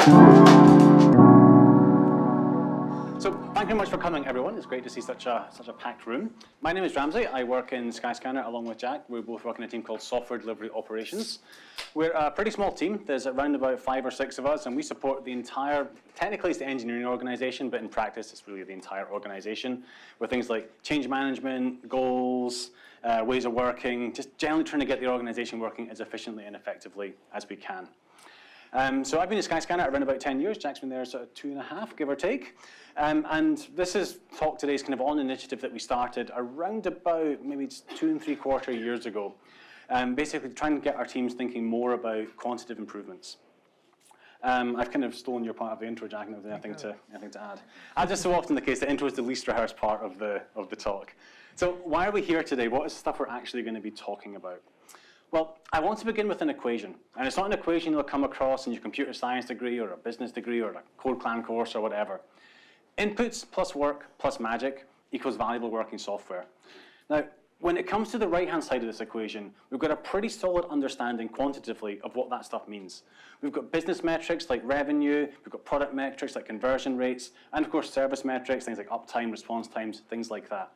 So thank you very much for coming, everyone. It's great to see such a packed room. My name is Ramsay. I work in Skyscanner along with Jack. We both work in a team called Software Delivery Operations. We're a pretty small team. There's around about 5 or 6 of us, and we support the entire, technically it's the engineering organization, but in practice it's really the entire organization, with things like change management, goals, ways of working, just generally trying to get the organization working as efficiently and effectively as we can. So I've been at Skyscanner around about 10 years. Jack's been there sort of 2.5, give or take. And this is talk today is kind of on an initiative that we started around about maybe 2 3/4 years ago. Basically trying to get our teams thinking more about quantitative improvements. I've kind of stolen your part of the intro, Jack, and anything to add. As is so often the case, the intro is the least rehearsed part of the talk. So why are we here today? What is the stuff we're actually going to be talking about? Well, I want to begin with an equation. And it's not an equation you'll come across in your computer science degree or a business degree or a code plan course or whatever. Inputs plus work plus magic equals valuable working software. Now, when it comes to the right-hand side of this equation, we've got a pretty solid understanding quantitatively of what that stuff means. We've got business metrics like revenue, we've got product metrics like conversion rates, and of course service metrics, things like uptime, response times, things like that.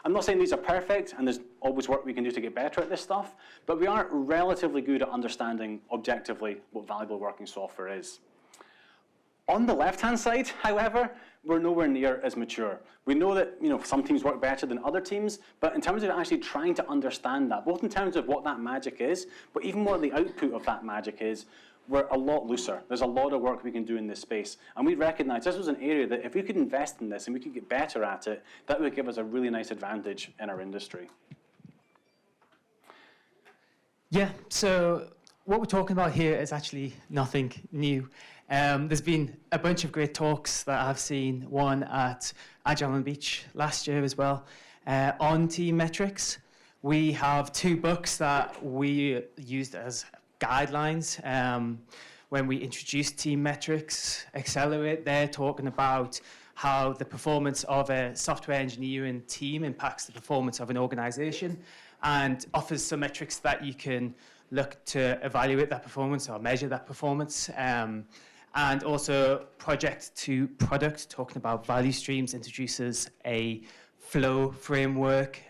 I'm not saying these are perfect, and there's always work we can do to get better at this stuff, but we are relatively good at understanding objectively what valuable working software is. On the left-hand side, however, we're nowhere near as mature. We know that some teams work better than other teams, but in terms of actually trying to understand that, both in terms of what that magic is, but even what the output of that magic is, we're a lot looser. There's a lot of work we can do in this space. And we recognize this was an area that if we could invest in this and we could get better at it, that would give us a really nice advantage in our industry. Yeah, so what we're talking about here is actually nothing new. There's been a bunch of great talks that I've seen, one at Agile on the Beach last year as well, on team metrics. We have 2 books that we used as guidelines when we introduced team metrics. Accelerate, they're talking about how the performance of a software engineering team impacts the performance of an organization and offers some metrics that you can look to evaluate that performance or measure that performance. And also Project to Product, talking about value streams, introduces a flow framework.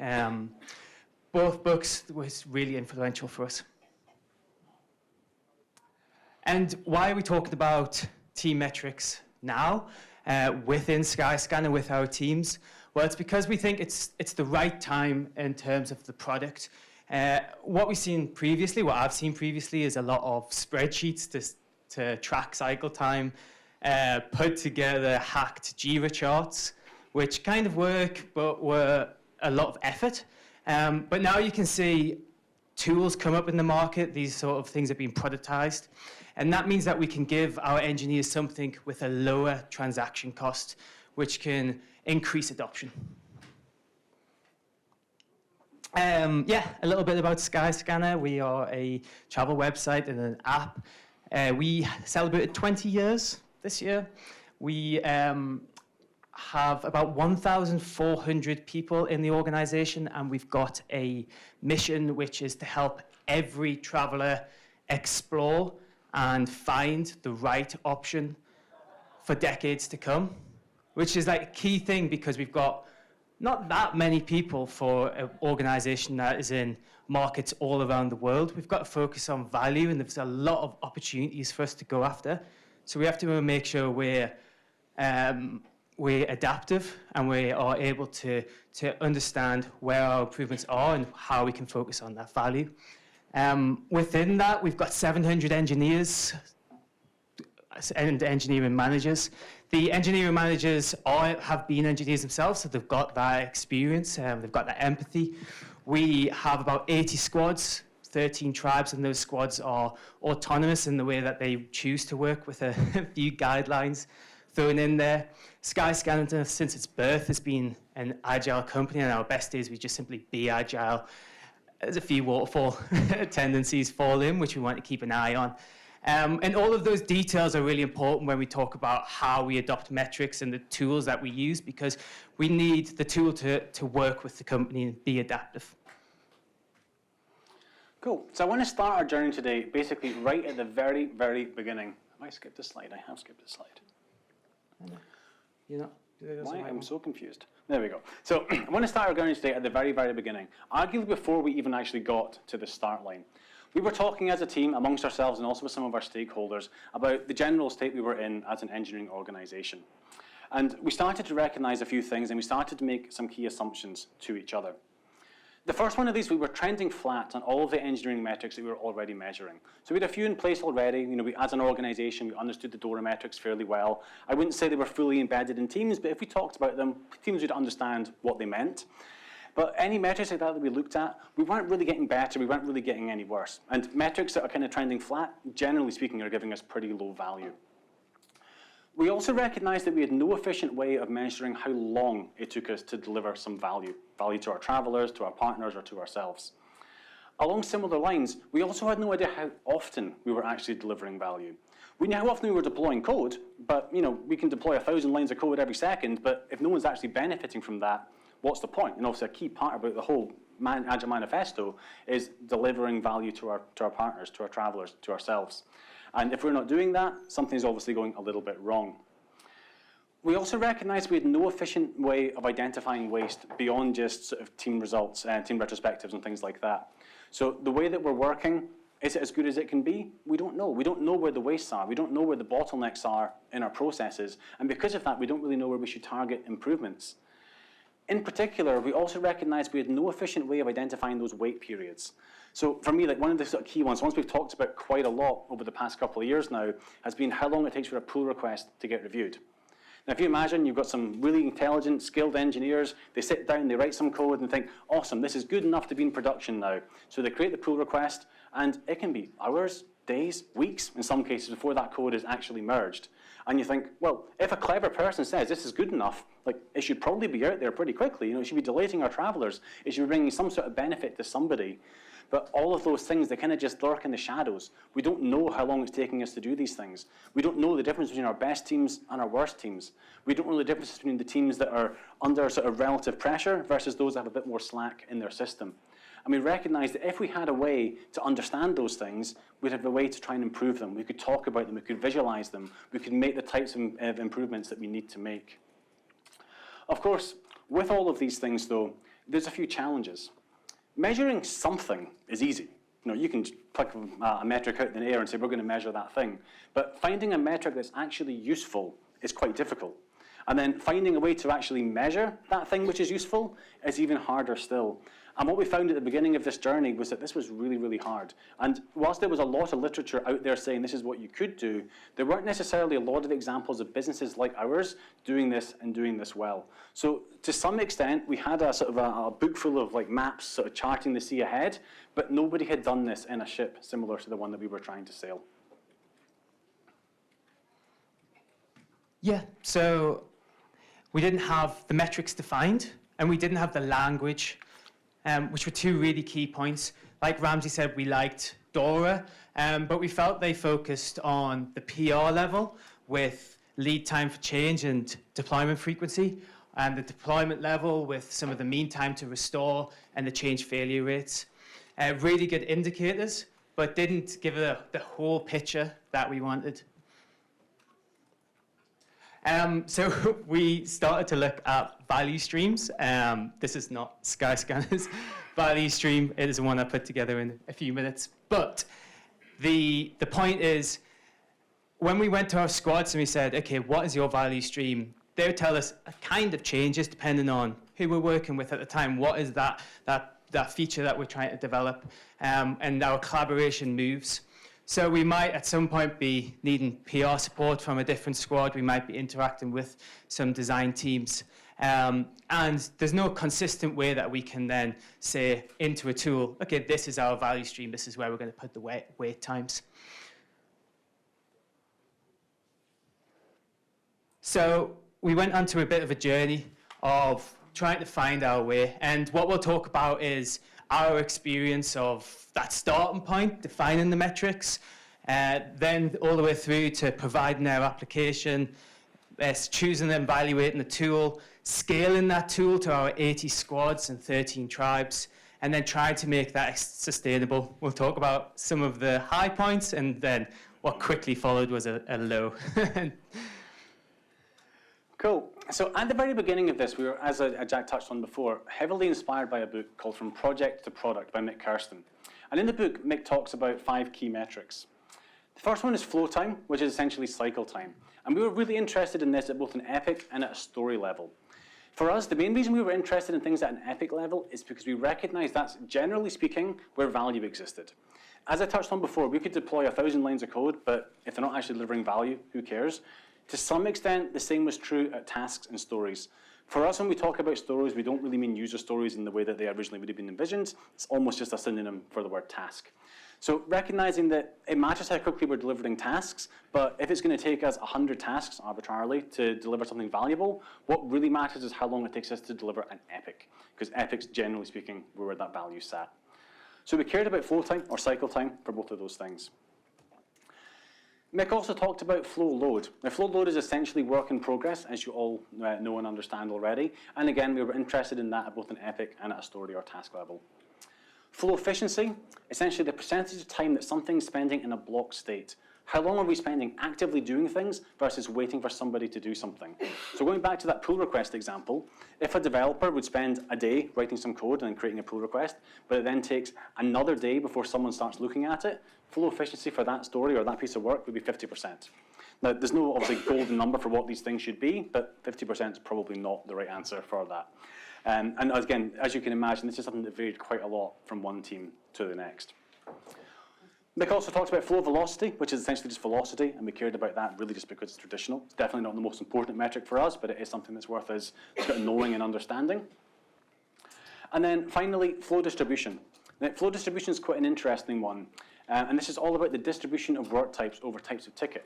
Both books was really influential for us. And why are we talking about team metrics now within Skyscanner with our teams? Well, it's because we think it's the right time in terms of the product. What I've seen previously is a lot of spreadsheets to track cycle time, put together hacked Jira charts, which kind of work, but were a lot of effort. But now you can see tools come up in the market. These sort of things have been productized. And that means that we can give our engineers something with a lower transaction cost, which can increase adoption. Yeah, a little bit about Skyscanner. We are a travel website and an app. We celebrated 20 years this year. We have about 1,400 people in the organization, and we've got a mission which is to help every traveler explore and find the right option for decades to come, which is like a key thing because we've got not that many people for an organization that is in markets all around the world. We've got to focus on value, and there's a lot of opportunities for us to go after. So we have to make sure we're adaptive and we are able to understand where our improvements are and how we can focus on that value. Within that, we've got 700 engineers and engineering managers. The engineering managers have been engineers themselves, so they've got that experience, they've got that empathy. We have about 80 squads, 13 tribes, and those squads are autonomous in the way that they choose to work with a few guidelines thrown in there. Skyscanner, since its birth, has been an agile company, and our best days we just simply be agile. There's a few waterfall tendencies fall in, which we want to keep an eye on. And all of those details are really important when we talk about how we adopt metrics and the tools that we use, because we need the tool to work with the company and be adaptive. Cool. So I want to start our journey today basically right at the very, very beginning. I skipped a slide? I have skipped a slide. You know, Why? I'm so confused. There we go. So I want to start our journey today at the very, very beginning, arguably before we even actually got to the start line. We were talking as a team amongst ourselves and also with some of our stakeholders about the general state we were in as an engineering organisation. And we started to recognise a few things, and we started to make some key assumptions to each other. The first one of these, we were trending flat on all of the engineering metrics that we were already measuring. So we had a few in place already. You know, as an organisation, we understood the DORA metrics fairly well. I wouldn't say they were fully embedded in teams, but if we talked about them, teams would understand what they meant. But any metrics like that we looked at, we weren't really getting better, we weren't really getting any worse. And metrics that are kind of trending flat, generally speaking, are giving us pretty low value. We also recognised that we had no efficient way of measuring how long it took us to deliver some value to our travellers, to our partners, or to ourselves. Along similar lines, we also had no idea how often we were actually delivering value. We knew how often we were deploying code, but we can deploy 1,000 lines of code every second, but if no one's actually benefiting from that, what's the point? And obviously a key part about the whole Agile Manifesto is delivering value to our partners, to our travellers, to ourselves. And if we're not doing that, something's obviously going a little bit wrong. We also recognized we had no efficient way of identifying waste beyond just sort of team results and team retrospectives and things like that. So the way that we're working, is it as good as it can be? We don't know. We don't know where the wastes are. We don't know where the bottlenecks are in our processes. And because of that, we don't really know where we should target improvements. In particular, we also recognized we had no efficient way of identifying those wait periods. So for me, like one of the sort of key ones we've talked about quite a lot over the past couple of years now, has been how long it takes for a pull request to get reviewed. Now, if you imagine you've got some really intelligent, skilled engineers, they sit down, they write some code and think, awesome, this is good enough to be in production now. So they create the pull request, and it can be hours, days, weeks, in some cases, before that code is actually merged. And you think, well, if a clever person says this is good enough, like it should probably be out there pretty quickly. It should be delighting our travellers. It should be bringing some sort of benefit to somebody. But all of those things, they kind of just lurk in the shadows. We don't know how long it's taking us to do these things. We don't know the difference between our best teams and our worst teams. We don't know the difference between the teams that are under sort of relative pressure versus those that have a bit more slack in their system. And we recognise that if we had a way to understand those things, we'd have a way to try and improve them. We could talk about them, we could visualise them, we could make the types of improvements that we need to make. Of course, with all of these things though, there's a few challenges. Measuring something is easy. You can pluck a metric out in the air and say, we're going to measure that thing. But finding a metric that's actually useful is quite difficult. And then finding a way to actually measure that thing which is useful is even harder still. And what we found at the beginning of this journey was that this was really, really hard. And whilst there was a lot of literature out there saying this is what you could do, there weren't necessarily a lot of examples of businesses like ours doing this and doing this well. So to some extent, we had a sort of a book full of like maps sort of charting the sea ahead, but nobody had done this in a ship similar to the one that we were trying to sail. Yeah, so we didn't have the metrics defined, and we didn't have the language, which were two really key points. Like Ramsay said, we liked DORA, but we felt they focused on the PR level with lead time for change and deployment frequency, and the deployment level with some of the mean time to restore and the change failure rates. Really good indicators, but didn't give the whole picture that we wanted. So we started to look at value streams. This is not Skyscanner's value stream. It is one I put together in a few minutes. But the point is, when we went to our squads and we said, okay, what is your value stream? They would tell us a kind of changes depending on who we're working with at the time. What is that feature that we're trying to develop? And our collaboration moves. So we might at some point be needing PR support from a different squad. We might be interacting with some design teams. And there's no consistent way that we can then say into a tool, okay, this is our value stream. This is where we're going to put the wait times. So we went onto a bit of a journey of trying to find our way. And what we'll talk about is our experience of that starting point, defining the metrics, then all the way through to providing our application, choosing and evaluating the tool, scaling that tool to our 80 squads and 13 tribes, and then trying to make that sustainable. We'll talk about some of the high points, and then what quickly followed was a low. Cool. So at the very beginning of this, we were, as Jack touched on before, heavily inspired by a book called From Project to Product by Mick Kirsten. And in the book, Mick talks about 5 key metrics. The first one is flow time, which is essentially cycle time. And we were really interested in this at both an epic and at a story level. For us, the main reason we were interested in things at an epic level is because we recognized that's, generally speaking, where value existed. As I touched on before, we could deploy 1,000 lines of code, but if they're not actually delivering value, who cares? To some extent, the same was true at tasks and stories. For us, when we talk about stories, we don't really mean user stories in the way that they originally would have been envisioned. It's almost just a synonym for the word task. So recognizing that it matters how quickly we're delivering tasks, but if it's going to take us 100 tasks arbitrarily to deliver something valuable, what really matters is how long it takes us to deliver an epic, because epics, generally speaking, were where that value sat. So we cared about flow time or cycle time for both of those things. Mick also talked about flow load. Now, flow load is essentially work in progress, as you all know and understand already. And again, we were interested in that at both an epic and at a story or task level. Flow efficiency, essentially the percentage of time that something's spending in a block state. How long are we spending actively doing things versus waiting for somebody to do something? So going back to that pull request example, if a developer would spend a day writing some code and then creating a pull request, but it then takes another day before someone starts looking at it, flow efficiency for that story or that piece of work would be 50%. Now, there's no obviously golden number for what these things should be, but 50% is probably not the right answer for that. And again, as you can imagine, this is something that varied quite a lot from one team to the next. Mick also talks about flow velocity, which is essentially just velocity, and we cared about that really just because it's traditional. It's definitely not the most important metric for us, but it is something that's worth us sort of knowing and understanding. And then finally, flow distribution. Now, flow distribution is quite an interesting one, and this is all about the distribution of work types over types of ticket.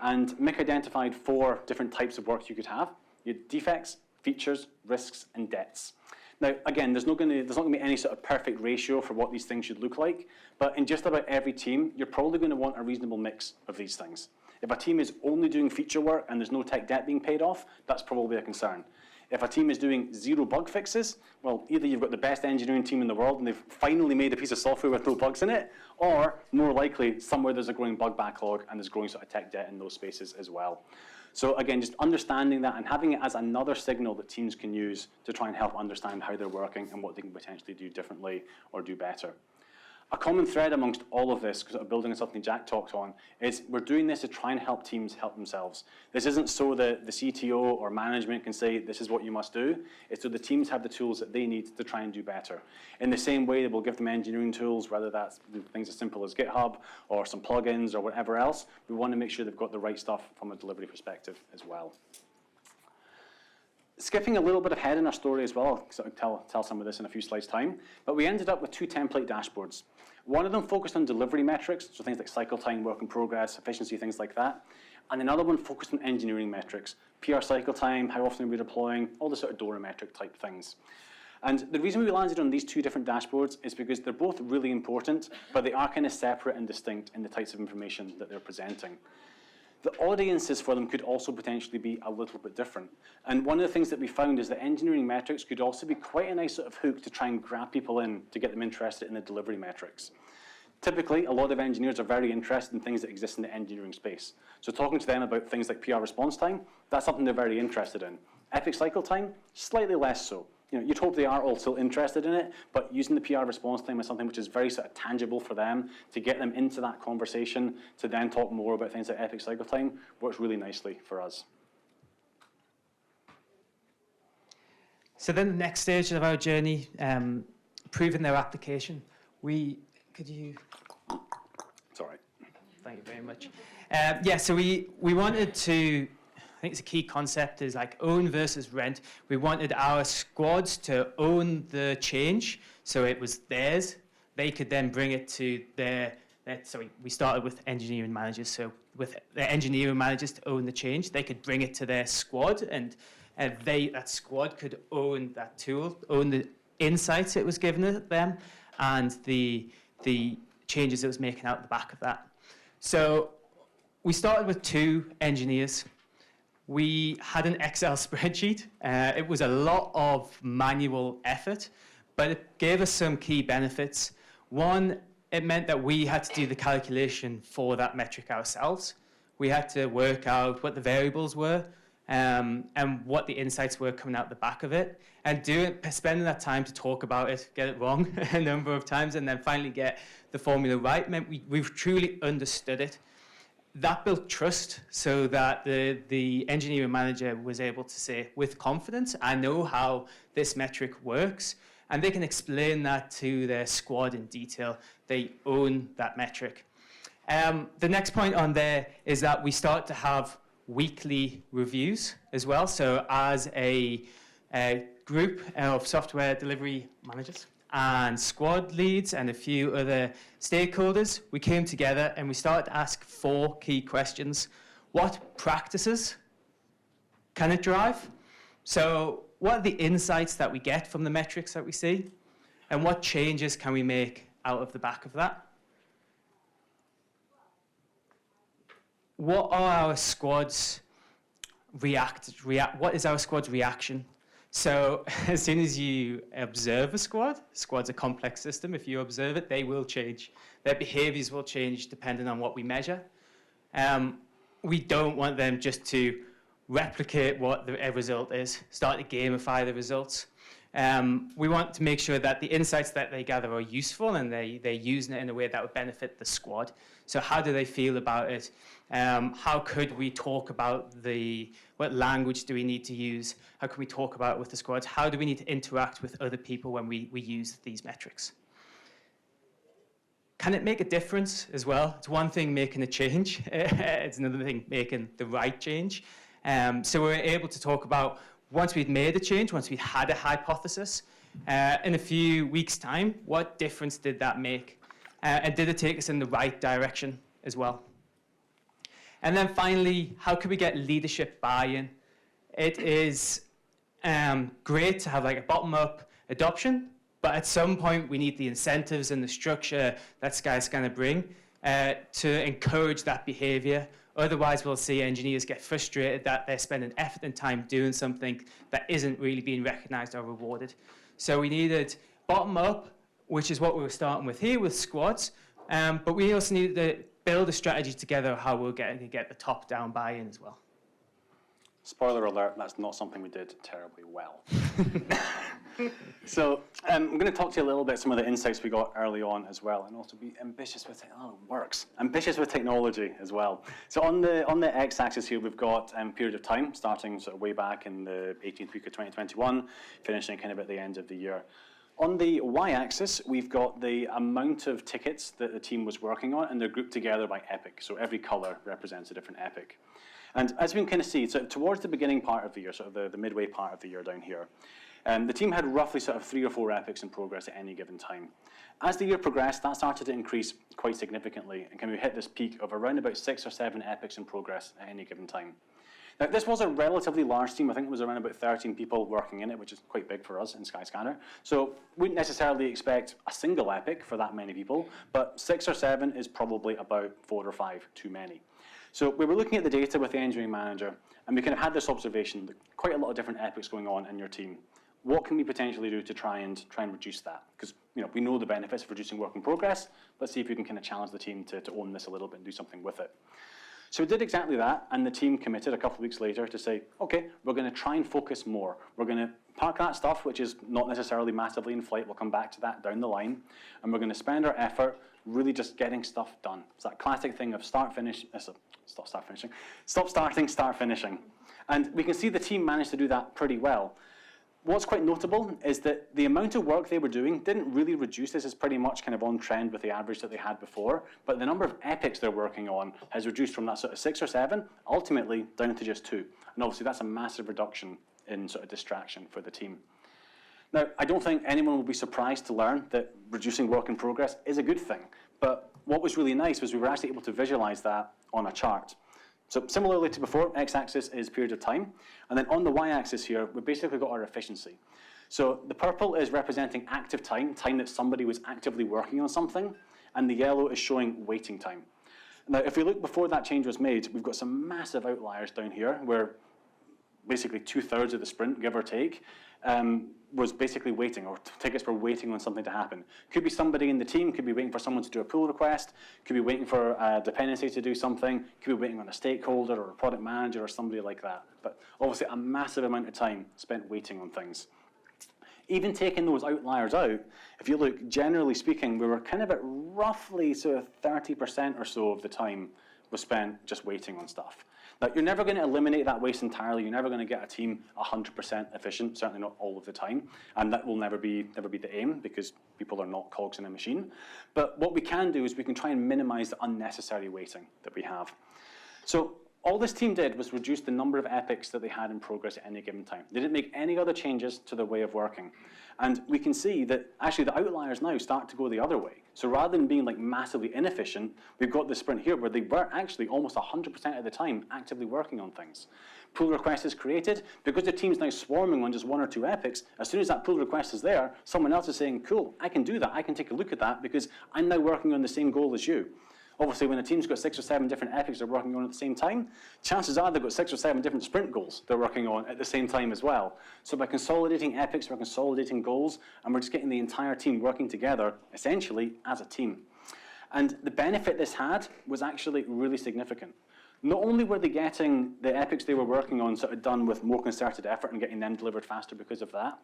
And Mick identified 4 different types of work you could have. You had defects, features, risks, and debts. Now, again, there's not going to be any sort of perfect ratio for what these things should look like, but in just about every team, you're probably going to want a reasonable mix of these things. If a team is only doing feature work and there's no tech debt being paid off, that's probably a concern. If a team is doing 0 bug fixes, well, either you've got the best engineering team in the world and they've finally made a piece of software with no bugs in it, or more likely, somewhere there's a growing bug backlog and there's growing sort of tech debt in those spaces as well. So again, just understanding that and having it as another signal that teams can use to try and help understand how they're working and what they can potentially do differently or do better. A common thread amongst all of this, because building on something Jack talked on, is we're doing this to try and help teams help themselves. This isn't so that the CTO or management can say, this is what you must do. It's so the teams have the tools that they need to try and do better. In the same way that we'll give them engineering tools, whether that's things as simple as GitHub or some plugins or whatever else, we want to make sure they've got the right stuff from a delivery perspective as well. Skipping a little bit ahead in our story as well, I'll sort of tell some of this in a few slides' time, but we ended up with 2 template dashboards. One of them focused on delivery metrics, so things like cycle time, work in progress, efficiency, things like that. And another one focused on engineering metrics, PR cycle time, how often are we deploying, all the sort of DORA metric type things. And the reason we landed on these 2 different dashboards is because they're both really important, but they are kind of separate and distinct in the types of information that they're presenting. The audiences for them could also potentially be a little bit different. And one of the things that we found is that engineering metrics could also be quite a nice sort of hook to try and grab people in to get them interested in the delivery metrics. Typically, a lot of engineers are very interested in things that exist in the engineering space. So talking to them about things like PR response time, that's something they're very interested in. Epic cycle time, slightly less so. You'd hope they are also interested in it, but using the PR response time is something which is very sort of tangible for them to get them into that conversation to then talk more about things like epic cycle time works really nicely for us. So then the next stage of our journey, proving their application. Sorry. Thank you very much. So we wanted to, I think it's a key concept is like own versus rent. We wanted our squads to own the change, so it was theirs. They could then bring it to we started with engineering managers, so with the engineering managers to own the change, they could bring it to their squad, and that squad could own that tool, own the insights it was given them, and the changes it was making out the back of that. So we started with 2 engineers. We had an Excel spreadsheet. It was a lot of manual effort, but it gave us some key benefits. One, it meant that we had to do the calculation for that metric ourselves. We had to work out what the variables were and what the insights were coming out the back of it. And spending that time to talk about it, get it wrong a number of times, and then finally get the formula right meant we've truly understood it. That built trust so that the engineering manager was able to say with confidence, I know how this metric works, and they can explain that to their squad in detail. They own that metric. The next point on there is that we start to have weekly reviews as well. So as a group of software delivery managers and squad leads and a few other stakeholders, we came together and we started to ask 4 key questions. What practices can it drive? So what are the insights that we get from the metrics that we see? And what changes can we make out of the back of that? What are our squads what is our squad's reaction? So as soon as you observe a squad's a complex system. If you observe it, they will change. Their behaviors will change depending on what we measure. We don't want them just to replicate what the result is, start to gamify the results. We want to make sure that the insights that they gather are useful and they're using it in a way that would benefit the squad. So how do they feel about it? How could we talk about what language do we need to use? How can we talk about it with the squads? How do we need to interact with other people when we use these metrics? Can it make a difference as well? It's one thing making a change. It's another thing making the right change. So we're able to talk about once we'd made a change, once we'd had a hypothesis, in a few weeks' time, what difference did that make? And did it take us in the right direction as well? And then finally, how can we get leadership buy-in? It is great to have like a bottom-up adoption, but at some point we need the incentives and the structure that Skyscanner bring to encourage that behavior. Otherwise, we'll see engineers get frustrated that they're spending effort and time doing something that isn't really being recognized or rewarded. So we needed bottom-up, which is what we were starting with here with squads, but we also needed to build a strategy together how we'll get the top-down buy-in as well. Spoiler alert, that's not something we did terribly well. So I'm going to talk to you a little bit some of the insights we got early on as well, and also be ambitious with ambitious with technology as well. So on the x-axis here, we've got period of time starting sort of way back in the 18th week of 2021, finishing kind of at the end of the year. On the y-axis, we've got the amount of tickets that the team was working on, and they're grouped together by epic. So every color represents a different epic. And as we can kind of see, so towards the beginning part of the year, sort of the midway part of the year down here, the team had roughly sort of 3 or 4 epics in progress at any given time. As the year progressed, that started to increase quite significantly, and can we hit this peak of around about 6 or 7 epics in progress at any given time. Now, this was a relatively large team. I think it was around about 13 people working in it, which is quite big for us in Skyscanner. So wouldn't necessarily expect a single epic for that many people, but 6 or 7 is probably about 4 or 5 too many. So we were looking at the data with the engineering manager, and we kind of had this observation that quite a lot of different epics going on in your team. What can we potentially do to try and reduce that? Because we know the benefits of reducing work in progress. Let's see if we can kind of challenge the team to own this a little bit and do something with it. So we did exactly that, and the team committed a couple of weeks later to say, okay, we're going to try and focus more. We're going to park that stuff, which is not necessarily massively in flight. We'll come back to that down the line. And we're going to spend our effort really just getting stuff done. It's that classic thing of stop, starting, start finishing. And we can see the team managed to do that pretty well. What's quite notable is that the amount of work they were doing didn't really reduce. This is pretty much kind of on trend with the average that they had before, but the number of epics they're working on has reduced from that sort of 6 or 7, ultimately down to just 2. And obviously that's a massive reduction in sort of distraction for the team. Now, I don't think anyone will be surprised to learn that reducing work in progress is a good thing, but what was really nice was we were actually able to visualize that on a chart. So similarly to before, x-axis is period of time, and then on the y-axis here, we've basically got our efficiency. So the purple is representing active time, time that somebody was actively working on something, and the yellow is showing waiting time. Now, if we look before that change was made, we've got some massive outliers down here, where basically 2/3 of the sprint, give or take, was basically waiting, or tickets for waiting on something to happen. Could be somebody in the team, could be waiting for someone to do a pull request, could be waiting for a dependency to do something, could be waiting on a stakeholder or a product manager or somebody like that. But obviously a massive amount of time spent waiting on things. Even taking those outliers out, if you look, generally speaking, we were kind of at roughly sort of 30% or so of the time was spent just waiting on stuff. Now, you're never going to eliminate that waste entirely. You're never going to get a team 100% efficient, certainly not all of the time. And that will never be the aim, because people are not cogs in a machine. But what we can do is we can try and minimize the unnecessary waiting that we have. So all this team did was reduce the number of epics that they had in progress at any given time. They didn't make any other changes to their way of working. And we can see that actually the outliers now start to go the other way. So rather than being like massively inefficient, we've got this sprint here where they were actually almost 100% of the time actively working on things. Pull request is created. Because the team's now swarming on just 1 or 2 epics, as soon as that pull request is there, someone else is saying, cool, I can do that, I can take a look at that because I'm now working on the same goal as you. Obviously, when a team's got 6 or 7 different epics they're working on at the same time, chances are they've got 6 or 7 different sprint goals they're working on at the same time as well. So by consolidating epics, we're consolidating goals, and we're just getting the entire team working together, essentially, as a team. And the benefit this had was actually really significant. Not only were they getting the epics they were working on sort of done with more concerted effort and getting them delivered faster because of that,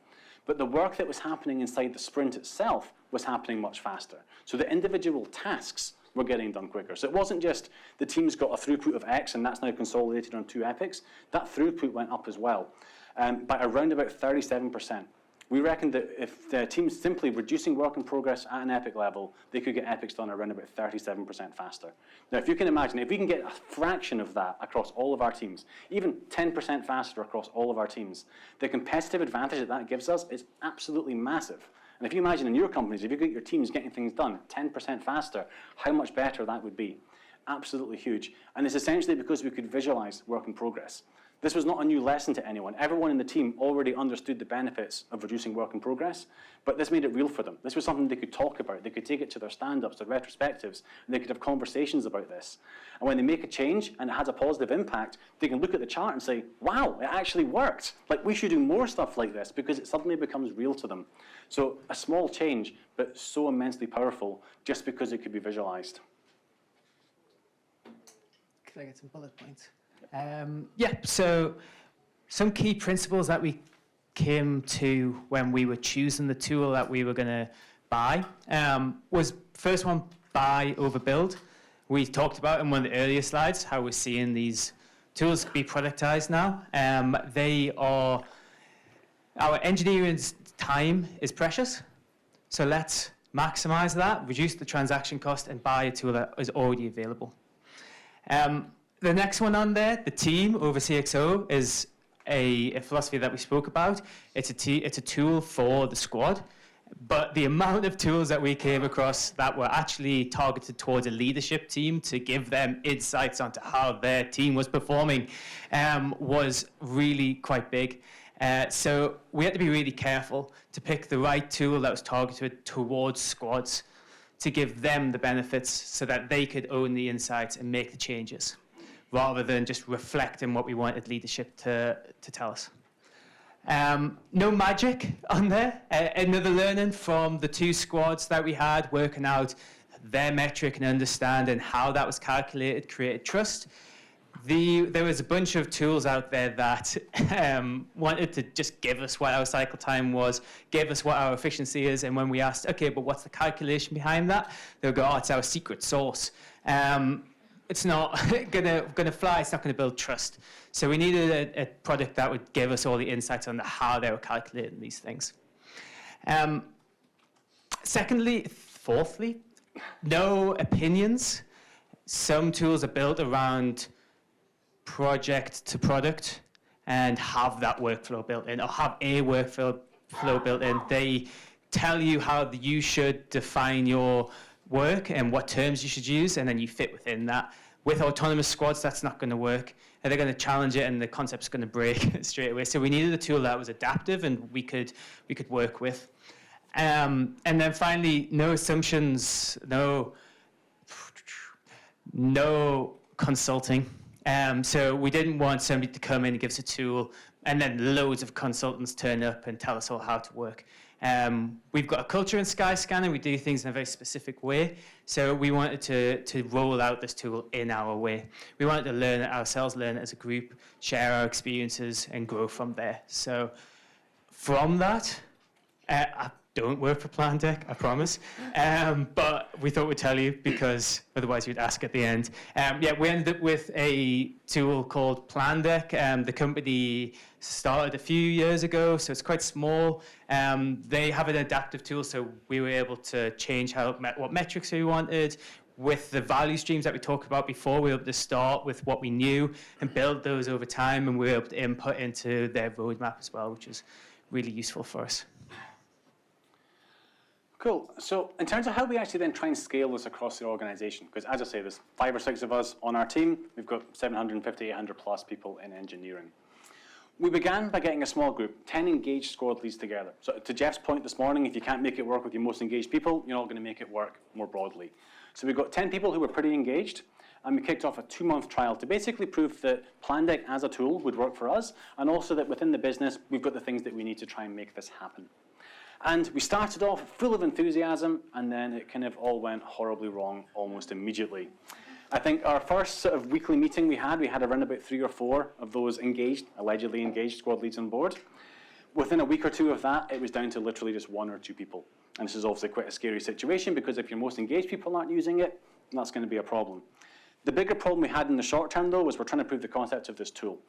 but the work that was happening inside the sprint itself was happening much faster. So the individual tasks were getting done quicker. So it wasn't just the team's got a throughput of X and that's now consolidated on 2 epics. That throughput went up as well by around about 37%. We reckon that if the team's simply reducing work in progress at an epic level, they could get epics done around about 37% faster. Now, if you can imagine, if we can get a fraction of that across all of our teams, even 10% faster across all of our teams, the competitive advantage that that gives us is absolutely massive. And if you imagine in your companies, if you get your teams getting things done 10% faster, how much better that would be. Absolutely huge. And it's essentially because we could visualize work in progress. This was not a new lesson to anyone. Everyone in the team already understood the benefits of reducing work in progress, but this made it real for them. This was something they could talk about. They could take it to their stand-ups, their retrospectives, and they could have conversations about this. And when they make a change and it has a positive impact, they can look at the chart and say, wow, it actually worked. Like, we should do more stuff like this because it suddenly becomes real to them. So a small change, but so immensely powerful just because it could be visualized. Could I get some bullet points? Yeah, so some key principles that we came to when we were choosing the tool that we were going to buy was, first one, buy over build. We talked about in one of the earlier slides how we're seeing these tools be productized now. Our engineering's time is precious, so let's maximize that, reduce the transaction cost, and buy a tool that is already available. The next one on there, the team over CXO, is a philosophy that we spoke about. It's a tool for the squad, but the amount of tools that we came across that were actually targeted towards a leadership team to give them insights onto how their team was performing was really quite big. So we had to be really careful to pick the right tool that was targeted towards squads to give them the benefits so that they could own the insights and make the changes, rather than just reflecting what we wanted leadership to tell us. No magic on there. Another learning from the 2 squads that we had, working out their metric and understanding how that was calculated, created trust. There was a bunch of tools out there that wanted to just give us what our cycle time was, give us what our efficiency is, and when we asked, okay, but what's the calculation behind that? They'll go, oh, it's our secret sauce. It's not gonna fly, it's not gonna build trust. So we needed a product that would give us all the insights on how they were calculating these things. Fourthly, no opinions. Some tools are built around project to product and have that workflow built in, or have a workflow built in. They tell you how you should define your work and what terms you should use, and then you fit within that. With autonomous squads, that's not going to work. And they're going to challenge it, and the concept's going to break straight away. So we needed a tool that was adaptive and we could work with. And then finally, no assumptions, no consulting. So we didn't want somebody to come in and give us a tool and then loads of consultants turn up and tell us all how to work. We've got a culture in Skyscanner. We do things in a very specific way. So we wanted to roll out this tool in our way. We wanted to learn it ourselves, learn it as a group, share our experiences, and grow from there. So from that, I don't work for Plan Deck, I promise. But we thought we'd tell you because otherwise you'd ask at the end. Yeah, we ended up with a tool called Plan Deck. The company started a few years ago, so it's quite small. They have an adaptive tool, so we were able to change what metrics we wanted. With the value streams that we talked about before, we were able to start with what we knew and build those over time, and we were able to input into their roadmap as well, which is really useful for us. Cool. So in terms of how we actually then try and scale this across the organization, because as I say, there's 5 or 6 of us on our team. We've got 750, 800 plus people in engineering. We began by getting a small group, 10 engaged squad leads together. So to Jeff's point this morning, if you can't make it work with your most engaged people, you're not going to make it work more broadly. So we've got 10 people who were pretty engaged, and we kicked off a 2-month trial to basically prove that Plan Deck as a tool would work for us, and also that within the business, we've got the things that we need to try and make this happen. And we started off full of enthusiasm, and then it kind of all went horribly wrong almost immediately. I think our first sort of weekly meeting we had around about 3 or 4 of those engaged, allegedly engaged squad leads on board. Within a week or 2 of that, it was down to literally just 1 or 2 people. And this is obviously quite a scary situation, because if your most engaged people aren't using it, that's going to be a problem. The bigger problem we had in the short term, though, was we're trying to prove the concept of this tool.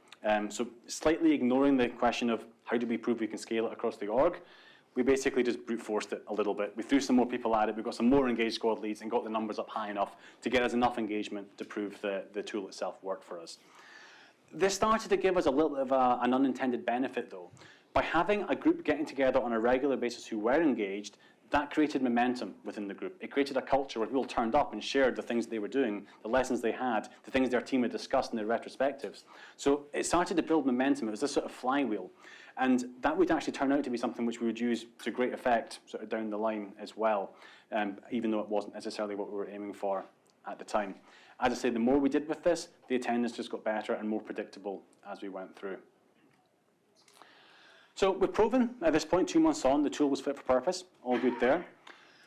So slightly ignoring the question of how do we prove we can scale it across the org, we basically just brute forced it a little bit. We threw some more people at it, we got some more engaged squad leads and got the numbers up high enough to get us enough engagement to prove that the tool itself worked for us. This started to give us a little bit of an unintended benefit, though. By having a group getting together on a regular basis who were engaged, that created momentum within the group. It created a culture where people turned up and shared the things they were doing, the lessons they had, the things their team had discussed in their retrospectives. So it started to build momentum. It was this sort of flywheel. And that would actually turn out to be something which we would use to great effect sort of down the line as well, even though it wasn't necessarily what we were aiming for at the time. As I say, the more we did with this, the attendance just got better and more predictable as we went through. So we've proven at this point, 2 months on, the tool was fit for purpose, all good there.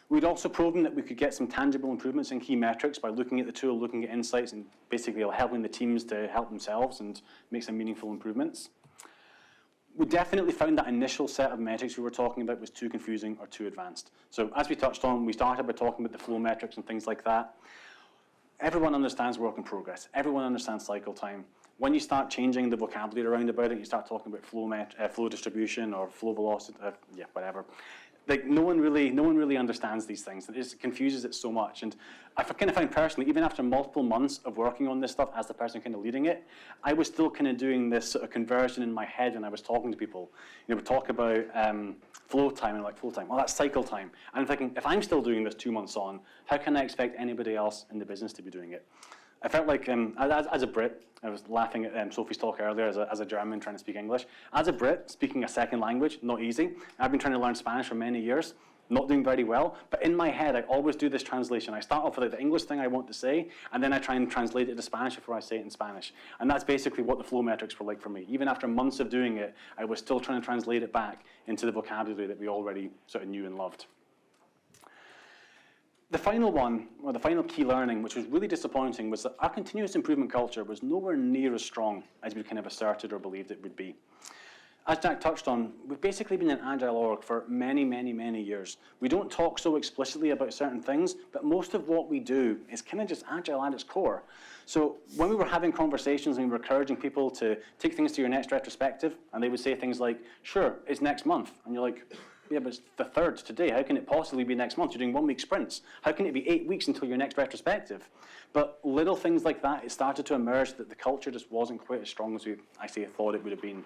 We'd also proven that we could get some tangible improvements in key metrics by looking at the tool, looking at insights, and basically helping the teams to help themselves and make some meaningful improvements. We definitely found that initial set of metrics we were talking about was too confusing or too advanced. So as we touched on, we started by talking about the flow metrics and things like that. Everyone understands work in progress. Everyone understands cycle time. When you start changing the vocabulary around about it, you start talking about flow distribution or flow velocity, whatever. Like no one really understands these things. It just confuses it so much. And I kind of found personally, even after multiple months of working on this stuff as the person kind of leading it, I was still kind of doing this sort of conversion in my head when I was talking to people. You know, we talk about flow time and like flow time. Well, that's cycle time. And I'm thinking, if I'm still doing this 2 months on, how can I expect anybody else in the business to be doing it? I felt like, as a Brit, I was laughing at Sophie's talk earlier as a German trying to speak English. As a Brit, speaking a second language, not easy. I've been trying to learn Spanish for many years, not doing very well. But in my head, I always do this translation. I start off with the English thing I want to say, and then I try and translate it to Spanish before I say it in Spanish. And that's basically what the flow metrics were like for me. Even after months of doing it, I was still trying to translate it back into the vocabulary that we already sort of knew and loved. The final one, or the final key learning, which was really disappointing, was that our continuous improvement culture was nowhere near as strong as we kind of asserted or believed it would be. As Jack touched on, we've basically been an Agile org for many, many, many years. We don't talk so explicitly about certain things, but most of what we do is kind of just Agile at its core. So when we were having conversations and we were encouraging people to take things to your next retrospective, and they would say things like, sure, it's next month. And you're like, yeah, but it's the 3rd today. How can it possibly be next month? You're doing 1-week sprints. How can it be 8 weeks until your next retrospective? But little things like that, it started to emerge that the culture just wasn't quite as strong as we actually thought it would have been,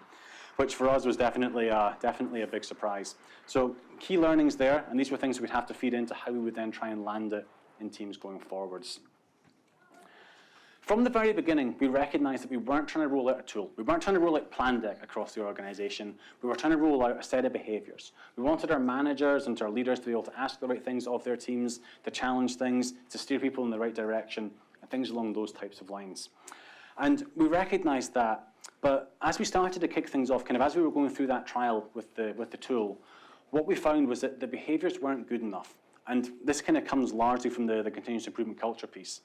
which for us was definitely a big surprise. So key learnings there, and these were things we'd have to feed into how we would then try and land it in teams going forwards. From the very beginning, we recognized that we weren't trying to roll out a tool. We weren't trying to roll out Plan Deck across the organization. We were trying to roll out a set of behaviors. We wanted our managers and our leaders to be able to ask the right things of their teams, to challenge things, to steer people in the right direction, and things along those types of lines. And we recognized that But as we started to kick things off, kind of as we were going through that trial with the tool, what we found was that the behaviours weren't good enough. And this kind of comes largely from the continuous improvement culture piece.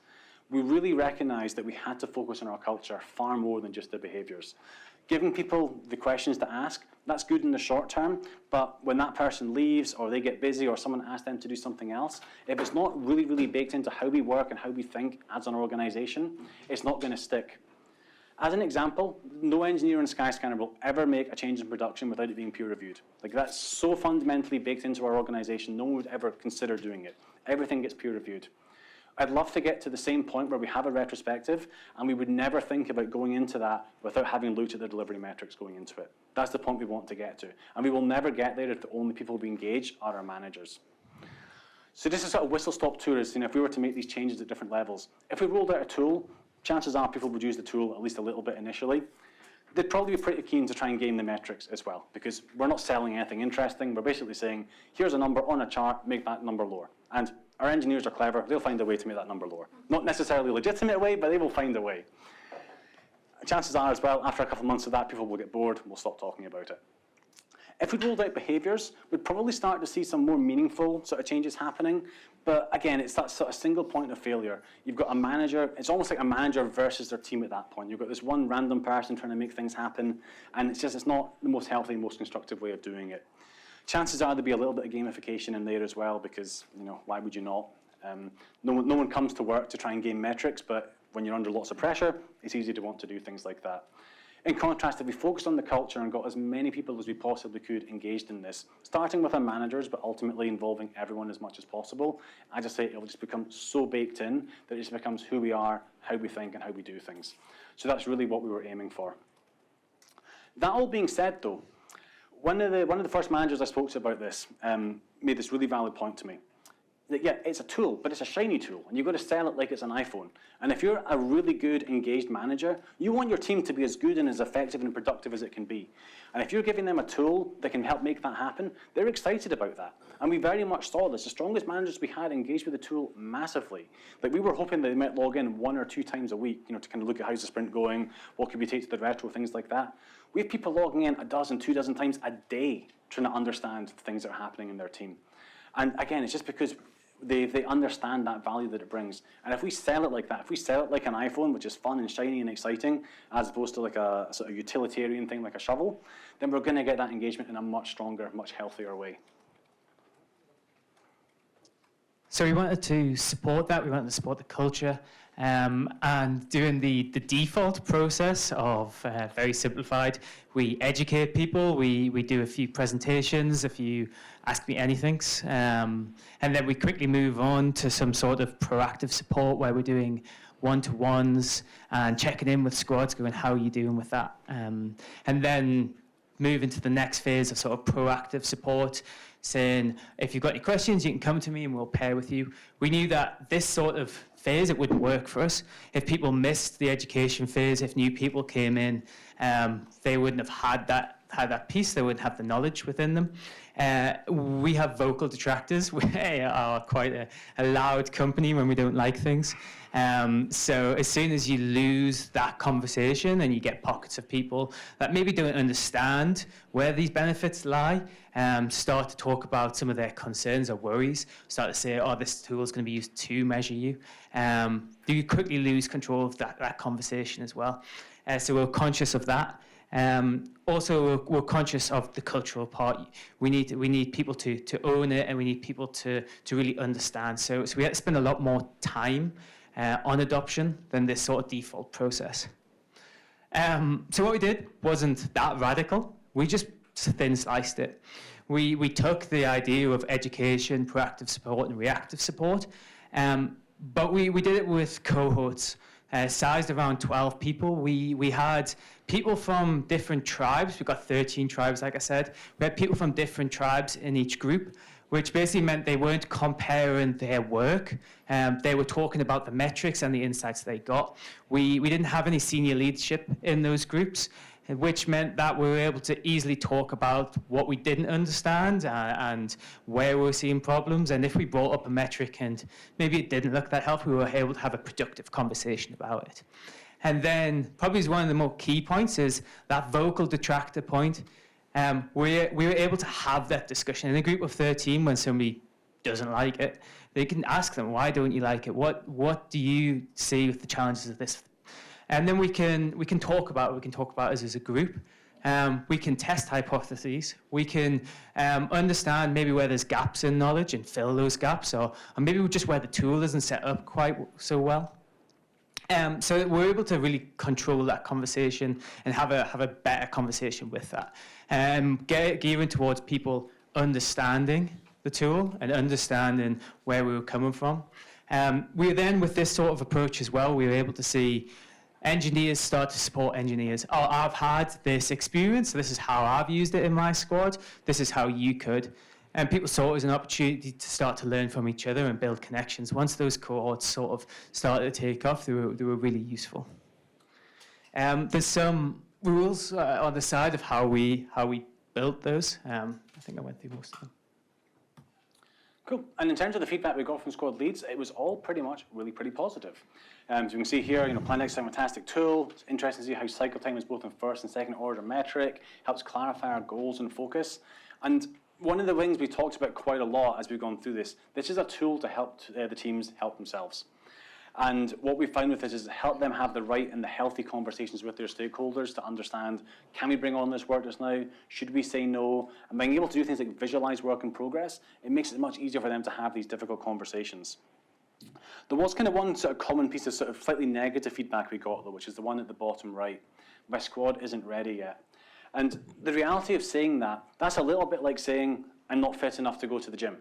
We really recognised that we had to focus on our culture far more than just the behaviours. Giving people the questions to ask, that's good in the short term, but when that person leaves or they get busy or someone asks them to do something else, if it's not really, really baked into how we work and how we think as an organisation, it's not going to stick. As an example, no engineer in Skyscanner will ever make a change in production without it being peer reviewed. Like, that's so fundamentally baked into our organisation, no one would ever consider doing it. Everything gets peer reviewed. I'd love to get to the same point where we have a retrospective and we would never think about going into that without having looked at the delivery metrics going into it. That's the point we want to get to. And we will never get there if the only people we engage are our managers. So this is sort of whistle-stop tours, if we were to make these changes at different levels. If we rolled out a tool, chances are people would use the tool at least a little bit initially. They'd probably be pretty keen to try and gain the metrics as well, because we're not selling anything interesting. We're basically saying, here's a number on a chart, make that number lower. And our engineers are clever. They'll find a way to make that number lower. Not necessarily a legitimate way, but they will find a way. Chances are as well, after a couple of months of that, people will get bored and we'll stop talking about it. If we rolled out behaviours, we'd probably start to see some more meaningful sort of changes happening. But again, it's that sort of single point of failure. You've got a manager, it's almost like a manager versus their team at that point. You've got this one random person trying to make things happen, and it's not the most healthy, most constructive way of doing it. Chances are there'll be a little bit of gamification in there as well, because, why would you not? No one comes to work to try and gain metrics, but when you're under lots of pressure, it's easy to want to do things like that. In contrast, if we focused on the culture and got as many people as we possibly could engaged in this, starting with our managers, but ultimately involving everyone as much as possible, I just say it will just become so baked in that it just becomes who we are, how we think, and how we do things. So that's really what we were aiming for. That all being said, though, one of the first managers I spoke to about this made this really valid point to me. That, yeah, it's a tool, but it's a shiny tool, and you've got to sell it like it's an iPhone. And if you're a really good, engaged manager, you want your team to be as good and as effective and productive as it can be. And if you're giving them a tool that can help make that happen, they're excited about that. And we very much saw this. The strongest managers we had engaged with the tool massively. Like, we were hoping that they might log in 1 or 2 times a week, to kind of look at how's the sprint going, what could we take to the retro, things like that. We have people logging in 12, 2 dozen times a day trying to understand the things that are happening in their team. And again, it's just because they understand that value that it brings. And if we sell it like that, if we sell it like an iPhone, which is fun and shiny and exciting, as opposed to like a sort of utilitarian thing like a shovel, then we're going to get that engagement in a much stronger, much healthier way. So we wanted to support that. We wanted to support the culture, and doing the default process of very simplified. We educate people. We do a few presentations, a few Ask Me Anythings, and then we quickly move on to some sort of proactive support where we're doing one-to-ones and checking in with squads, going, how are you doing with that? And then move into the next phase of sort of proactive support, saying, if you've got any questions, you can come to me and we'll pair with you. We knew that this sort of phase, it wouldn't work for us. If people missed the education phase, if new people came in, they wouldn't have had that piece, they wouldn't have the knowledge within them. We have vocal detractors. We are quite a loud company when we don't like things. So as soon as you lose that conversation and you get pockets of people that maybe don't understand where these benefits lie, start to talk about some of their concerns or worries, start to say, oh, this tool is going to be used to measure you, do you quickly lose control of that conversation as well. So we're conscious of that. Also, we're conscious of the cultural part. We need people to own it, and we need people to really understand. So we had to spend a lot more time on adoption than this sort of default process. So what we did wasn't that radical. We just thin sliced it. We took the idea of education, proactive support, and reactive support, but we did it with cohorts. Sized around 12 people. We had people from different tribes. We've got 13 tribes, like I said. We had people from different tribes in each group, which basically meant they weren't comparing their work. They were talking about the metrics and the insights they got. We didn't have any senior leadership in those groups, which meant that we were able to easily talk about what we didn't understand and where we were seeing problems. And if we brought up a metric and maybe it didn't look that helpful, we were able to have a productive conversation about it. And then probably one of the more key points is that vocal detractor point. We were able to have that discussion in a group of 13 when somebody doesn't like it. They can ask them, why don't you like it? What do you see with the challenges of this? And then we can talk about it. We can talk about it as a group. We can test hypotheses. We can understand maybe where there's gaps in knowledge and fill those gaps, or maybe just where the tool isn't set up quite so well. So we're able to really control that conversation and have a better conversation with that. Gearing towards people understanding the tool and understanding where we were coming from. We then, with this sort of approach as well, we were able to see engineers start to support engineers. Oh, I've had this experience. This is how I've used it in my squad. This is how you could. And people saw it as an opportunity to start to learn from each other and build connections. Once those cohorts sort of started to take off, they were really useful. There's some rules on the side of how we built those. I think I went through most of them. Cool. And in terms of the feedback we got from squad leads, it was all pretty much pretty positive. So you can see here, Plandex is a fantastic tool. It's interesting to see how cycle time is both in first and second order metric, helps clarify our goals and focus. And one of the things we talked about quite a lot as we've gone through this is a tool to help the teams help themselves. And what we found with this is help them have the right and the healthy conversations with their stakeholders to understand, can we bring on this work just now? Should we say no? And being able to do things like visualize work in progress, it makes it much easier for them to have these difficult conversations. There was kind of one sort of common piece of sort of slightly negative feedback we got though, which is the one at the bottom right. My squad isn't ready yet. And the reality of saying that, that's a little bit like saying, I'm not fit enough to go to the gym.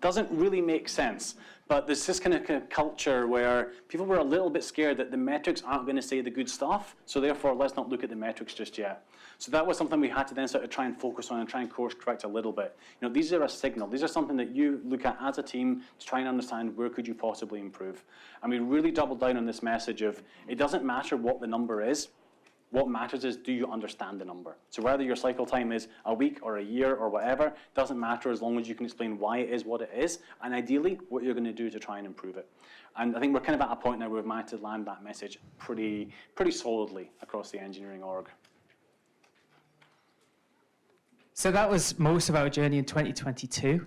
Doesn't really make sense, but there's this kind of culture where people were a little bit scared that the metrics aren't going to say the good stuff, so therefore let's not look at the metrics just yet. So that was something we had to then sort of try and focus on and try and course correct a little bit. These are a signal. These are something that you look at as a team to try and understand where could you possibly improve. And we really doubled down on this message of it doesn't matter what the number is. What matters is, do you understand the number? So whether your cycle time is a week or a year or whatever, doesn't matter as long as you can explain why it is what it is, and ideally, what you're going to do to try and improve it. And I think we're kind of at a point now where we've managed to land that message pretty solidly across the engineering org. So that was most of our journey in 2022.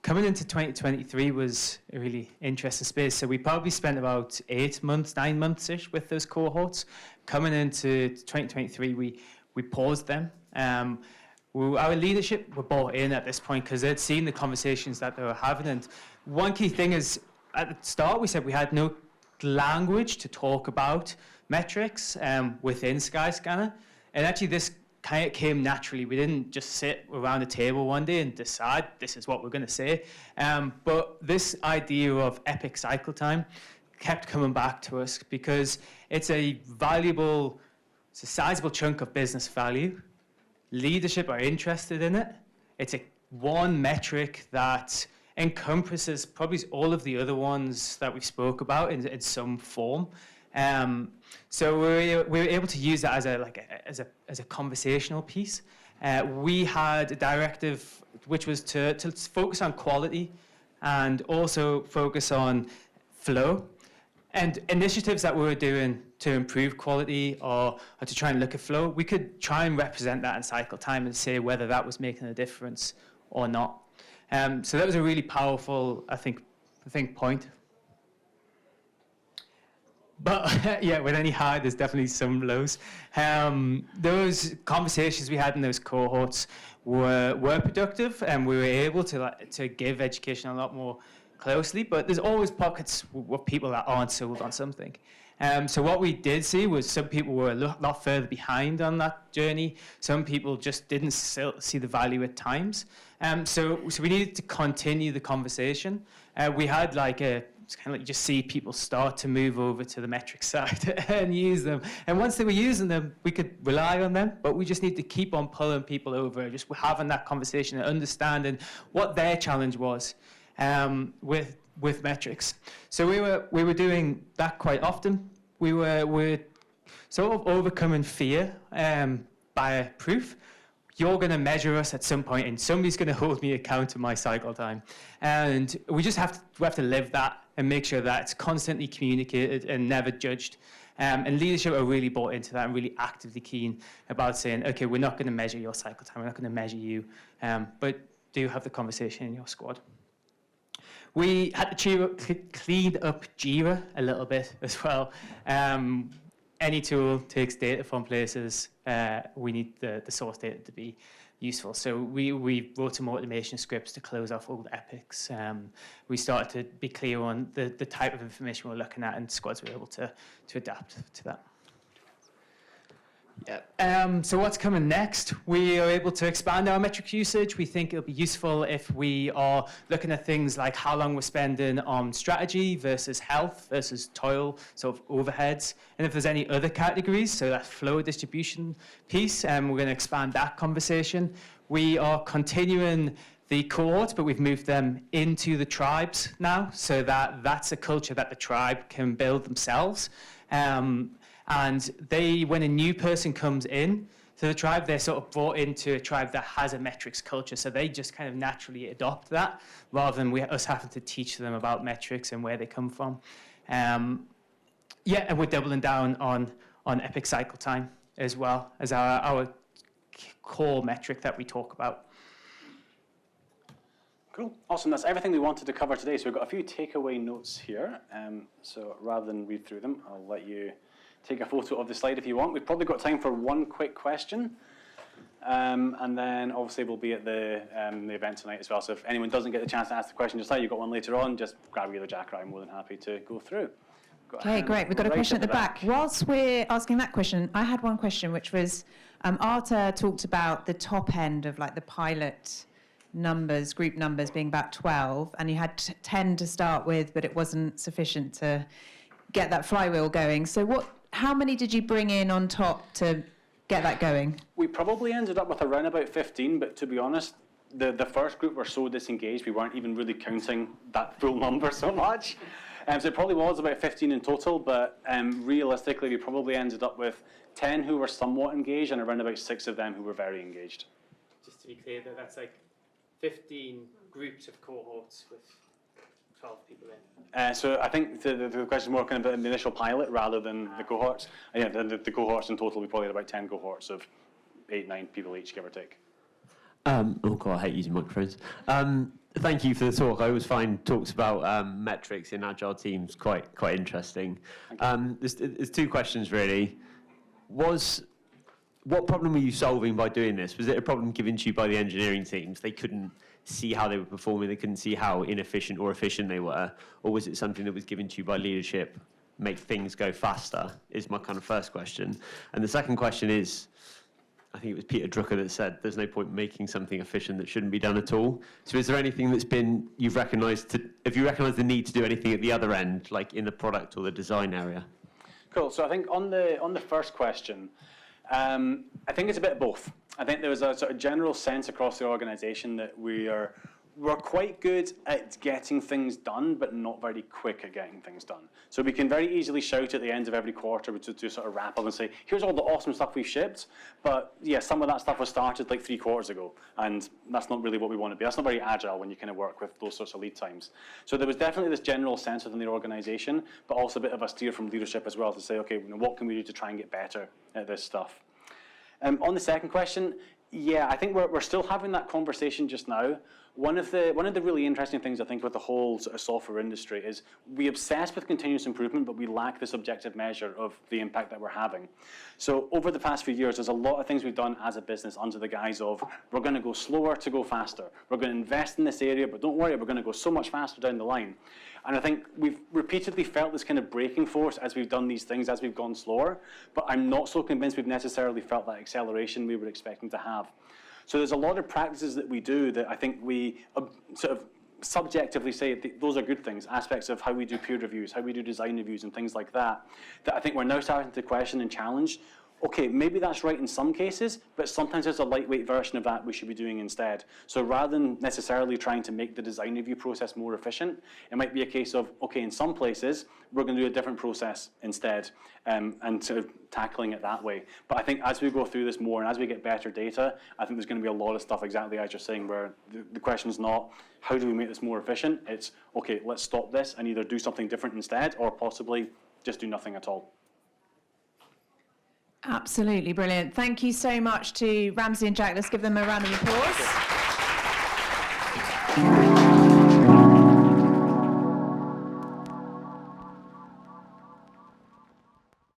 Coming into 2023 was a really interesting space. So we probably spent about 8 months, 9 months-ish with those cohorts. Coming into 2023, we paused them. Our leadership were bought in at this point because they'd seen the conversations that they were having. And one key thing is, at the start, we said we had no language to talk about metrics within Skyscanner. And actually, this kind of came naturally. We didn't just sit around a table one day and decide this is what we're going to say. But this idea of epic cycle time kept coming back to us because it's a sizable chunk of business value. Leadership are interested in it. It's one metric that encompasses probably all of the other ones that we spoke about in some form. So we were able to use that as a conversational piece. We had a directive which was to focus on quality and also focus on flow. And initiatives that we were doing to improve quality or to try and look at flow, we could try and represent that in cycle time and say whether that was making a difference or not. So that was a really powerful, I think point. But yeah, with any high, there's definitely some lows. Those conversations we had in those cohorts were productive, and we were able to give education a lot more closely. But there's always pockets of people that aren't sold on something. So what we did see was some people were a lot further behind on that journey. Some people just didn't see the value at times. So we needed to continue the conversation. We had it's kind of like you just see people start to move over to the metric side and use them. And once they were using them, we could rely on them, but we just need to keep on pulling people over, just having that conversation and understanding what their challenge was with metrics. So we were doing that quite often. We were sort of overcoming fear by proof. You're going to measure us at some point, and somebody's going to hold me account to my cycle time. And we just have to live that and make sure that it's constantly communicated and never judged. And leadership are really bought into that and really actively keen about saying, okay, we're not going to measure your cycle time, we're not going to measure you, but do have the conversation in your squad. We had to clean up Jira a little bit as well. Any tool takes data from places. We need the source data to be useful. So we wrote some automation scripts to close off all the epics. We started to be clear on the type of information we're looking at, and squads were able to adapt to that. Yeah. So what's coming next? We are able to expand our metric usage. We think it'll be useful if we are looking at things like how long we're spending on strategy versus health versus toil, sort of overheads. And if there's any other categories, so that flow distribution piece, we're going to expand that conversation. We are continuing the cohorts, but we've moved them into the tribes now, so that that's a culture that the tribe can build themselves. And when a new person comes in to the tribe, they're sort of brought into a tribe that has a metrics culture. So they just kind of naturally adopt that, rather than us having to teach them about metrics and where they come from. And we're doubling down on epic cycle time as well as our core metric that we talk about. Cool, awesome. That's everything we wanted to cover today. So we've got a few takeaway notes here. So rather than read through them, I'll let you take a photo of the slide if you want. We've probably got time for one quick question. And then obviously we'll be at the event tonight as well. So if anyone doesn't get the chance to ask the question just now, you've got one later on, just grab either Jack or I'm more than happy to go through. Okay, great. We've got a question at the back. Whilst we're asking that question, I had one question, which was, Arta talked about the top end of like the pilot numbers, group numbers being about 12, and you had 10 to start with, but it wasn't sufficient to get that flywheel going. So how many did you bring in on top to get that going? We probably ended up with around about 15, but to be honest, the first group were so disengaged, we weren't even really counting that full number so much. So it probably was about 15 in total, but realistically, we probably ended up with 10 who were somewhat engaged and around about 6 of them who were very engaged. Just to be clear, that's like 15 groups of cohorts with 12 people in. So I think the question is more kind of the initial pilot rather than the cohorts. Yeah, the cohorts in total, we probably had about 10 cohorts of 8, 9 people each, give or take. Oh God, I hate using microphones. Thank you for the talk. I always find talks about metrics in Agile teams quite interesting. There's 2 questions really. What problem were you solving by doing this? Was it a problem given to you by the engineering teams? They couldn't see how they were performing, they couldn't see how inefficient or efficient they were? Or was it something that was given to you by leadership, make things go faster, is my kind of first question. And the second question is, I think it was Peter Drucker that said, there's no point making something efficient that shouldn't be done at all. So is there anything that's you've recognised, have you recognised the need to do anything at the other end, like in the product or the design area? Cool, so I think on the first question, I think it's a bit of both. I think there was a sort of general sense across the organisation that we're quite good at getting things done, but not very quick at getting things done. So we can very easily shout at the end of every quarter to sort of wrap up and say, here's all the awesome stuff we've shipped, but yeah, some of that stuff was started like 3 quarters ago, and that's not really what we want to be. That's not very agile when you kind of work with those sorts of lead times. So there was definitely this general sense within the organisation, but also a bit of a steer from leadership as well to say, okay, what can we do to try and get better at this stuff? On the second question, yeah, I think we're still having that conversation just now. One of the really interesting things I think with the whole sort of software industry is we obsess with continuous improvement, but we lack this objective measure of the impact that we're having. So over the past few years, there's a lot of things we've done as a business under the guise of we're going to go slower to go faster. We're going to invest in this area, but don't worry, we're going to go so much faster down the line. And I think we've repeatedly felt this kind of braking force as we've done these things, as we've gone slower, but I'm not so convinced we've necessarily felt that acceleration we were expecting to have. So there's a lot of practices that we do that I think we sort of subjectively say those are good things, aspects of how we do peer reviews, how we do design reviews and things like that, that I think we're now starting to question and challenge. Okay, maybe that's right in some cases, but sometimes there's a lightweight version of that we should be doing instead. So rather than necessarily trying to make the design review process more efficient, it might be a case of, okay, in some places, we're going to do a different process instead, and sort of tackling it that way. But I think as we go through this more and as we get better data, I think there's going to be a lot of stuff exactly as you're saying, where the question is not, how do we make this more efficient? It's, okay, let's stop this and either do something different instead, or possibly just do nothing at all. Absolutely brilliant. Thank you so much to Ramsay and Jack. Let's give them a round of applause.